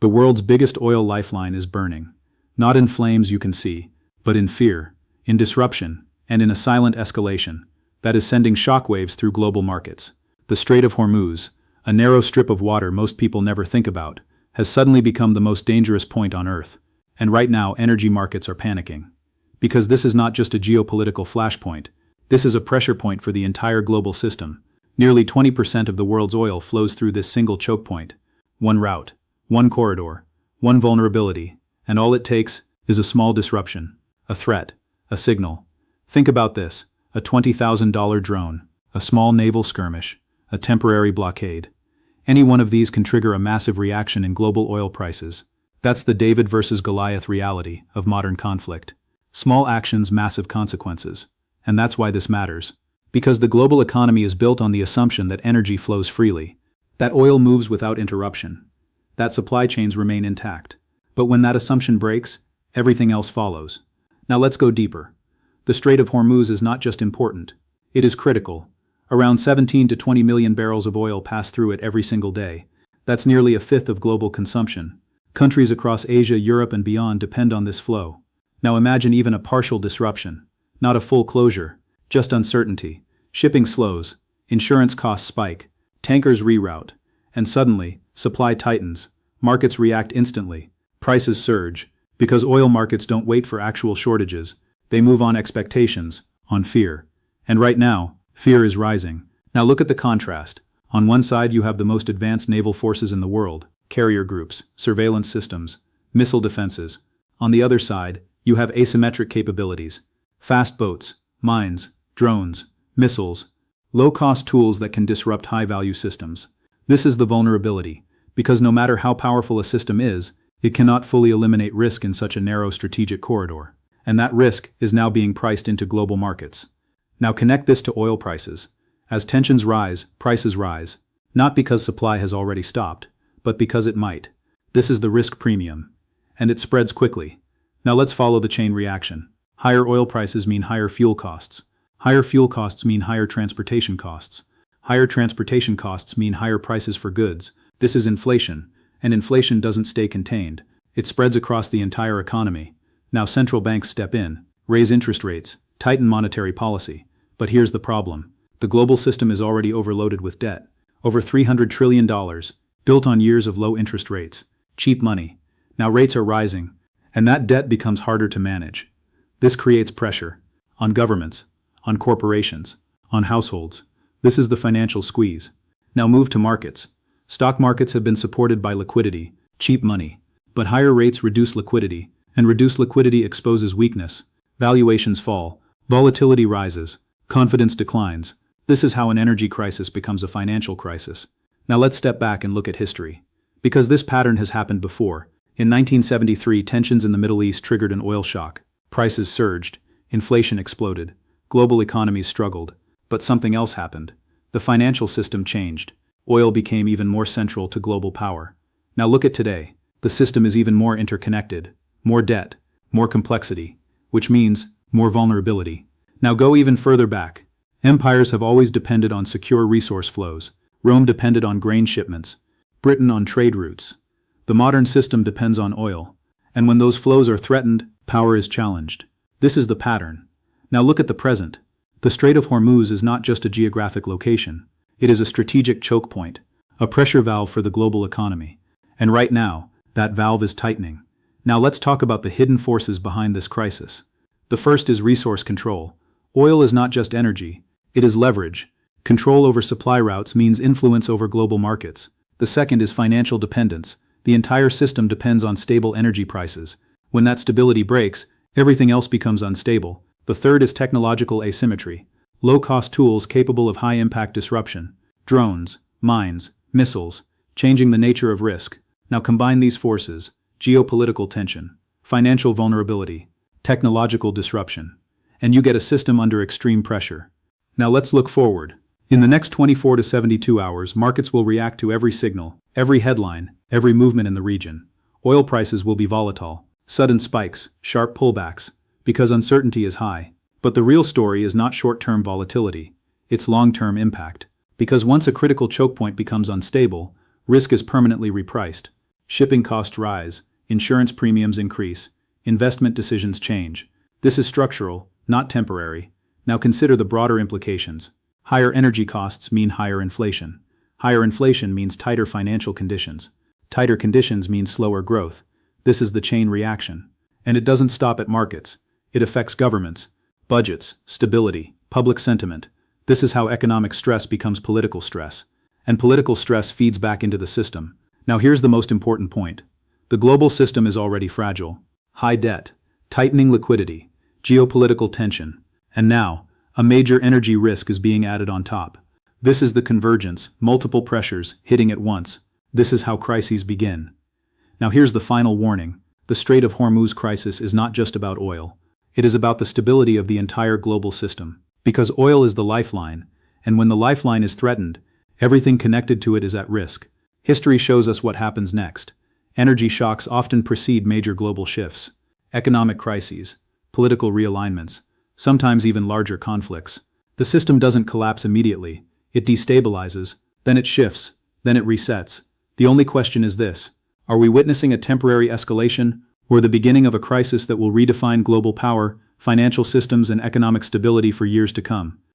The world's biggest oil lifeline is burning. Not in flames you can see, but in fear, in disruption, and in a silent escalation that is sending shockwaves through global markets. The Strait of Hormuz, a narrow strip of water most people never think about, has suddenly become the most dangerous point on Earth. And right now, energy markets are panicking. Because this is not just a geopolitical flashpoint, this is a pressure point for the entire global system. Nearly 20% of the world's oil flows through this single choke point. One route, one corridor, one vulnerability, and all it takes is a small disruption, a threat, a signal. Think about this: a $20,000 drone, a small naval skirmish, a temporary blockade. Any one of these can trigger a massive reaction in global oil prices. That's the David versus Goliath reality of modern conflict. Small actions, massive consequences. And that's why this matters. Because the global economy is built on the assumption that energy flows freely, that oil moves without interruption, that supply chains remain intact. But when that assumption breaks, everything else follows. Now let's go deeper. The Strait of Hormuz is not just important, it is critical. Around 17 to 20 million barrels of oil pass through it every single day. That's nearly a fifth of global consumption. Countries across Asia, Europe, and beyond depend on this flow. Now imagine even a partial disruption. Not a full closure, just uncertainty. Shipping slows, insurance costs spike, tankers reroute, and suddenly, supply tightens, markets react instantly, prices surge, because oil markets don't wait for actual shortages, they move on expectations, on fear. And right now, fear is rising. Now look at the contrast. On one side you have the most advanced naval forces in the world, carrier groups, surveillance systems, missile defenses. On the other side, you have asymmetric capabilities, fast boats, mines, drones, missiles, low-cost tools that can disrupt high-value systems. This is the vulnerability, because no matter how powerful a system is, it cannot fully eliminate risk in such a narrow strategic corridor. And that risk is now being priced into global markets. Now connect this to oil prices. As tensions rise, prices rise. Not because supply has already stopped, but because it might. This is the risk premium. And it spreads quickly. Now let's follow the chain reaction. Higher oil prices mean higher fuel costs. Higher fuel costs mean higher transportation costs. Higher transportation costs mean higher prices for goods. This is inflation. And inflation doesn't stay contained. It spreads across the entire economy. Now central banks step in, raise interest rates, tighten monetary policy. But here's the problem. The global system is already overloaded with debt. Over $300 trillion, built on years of low interest rates. Cheap money. Now rates are rising, and that debt becomes harder to manage. This creates pressure on governments, on corporations, on households. This is the financial squeeze. Now move to markets. Stock markets have been supported by liquidity, cheap money. But higher rates reduce liquidity, and reduced liquidity exposes weakness. Valuations fall, volatility rises, confidence declines. This is how an energy crisis becomes a financial crisis. Now let's step back and look at history. Because this pattern has happened before. In 1973, tensions in the Middle East triggered an oil shock. Prices surged, inflation exploded, global economies struggled. But something else happened. The financial system changed. Oil became even more central to global power. Now look at today. The system is even more interconnected. More debt, more complexity, which means more vulnerability. Now go even further back. Empires have always depended on secure resource flows. Rome depended on grain shipments, Britain on trade routes. The modern system depends on oil, and when those flows are threatened, power is challenged. This is the pattern. Now look at the present. The Strait of Hormuz is not just a geographic location. It is a strategic choke point, a pressure valve for the global economy. And right now, that valve is tightening. Now let's talk about the hidden forces behind this crisis. The first is resource control. Oil is not just energy, it is leverage. Control over supply routes means influence over global markets. The second is financial dependence. The entire system depends on stable energy prices. When that stability breaks, everything else becomes unstable. The third is technological asymmetry. Low-cost tools capable of high-impact disruption. Drones, mines, missiles, changing the nature of risk. Now combine these forces: geopolitical tension, financial vulnerability, technological disruption, and you get a system under extreme pressure. Now let's look forward. In the next 24 to 72 hours, markets will react to every signal, every headline, every movement in the region. Oil prices will be volatile, sudden spikes, sharp pullbacks, because uncertainty is high. But the real story is not short-term volatility, it's long-term impact. Because once a critical choke point becomes unstable, risk is permanently repriced. Shipping costs rise, insurance premiums increase, investment decisions change. This is structural, not temporary. Now consider the broader implications. Higher energy costs mean higher inflation. Higher inflation means tighter financial conditions. Tighter conditions mean slower growth. This is the chain reaction. And it doesn't stop at markets. It affects governments, budgets, stability, public sentiment. This is how economic stress becomes political stress. And political stress feeds back into the system. Now here's the most important point. The global system is already fragile. High debt, tightening liquidity, geopolitical tension. And now, a major energy risk is being added on top. This is the convergence, multiple pressures hitting at once. This is how crises begin. Now here's the final warning. The Strait of Hormuz crisis is not just about oil. It is about the stability of the entire global system. Because oil is the lifeline, and when the lifeline is threatened, everything connected to it is at risk. History shows us what happens next. Energy shocks often precede major global shifts. Economic crises, political realignments, sometimes even larger conflicts. The system doesn't collapse immediately. It destabilizes, then it shifts, then it resets. The only question is this: are we witnessing a temporary escalation, or the beginning of a crisis that will redefine global power, financial systems, and economic stability for years to come?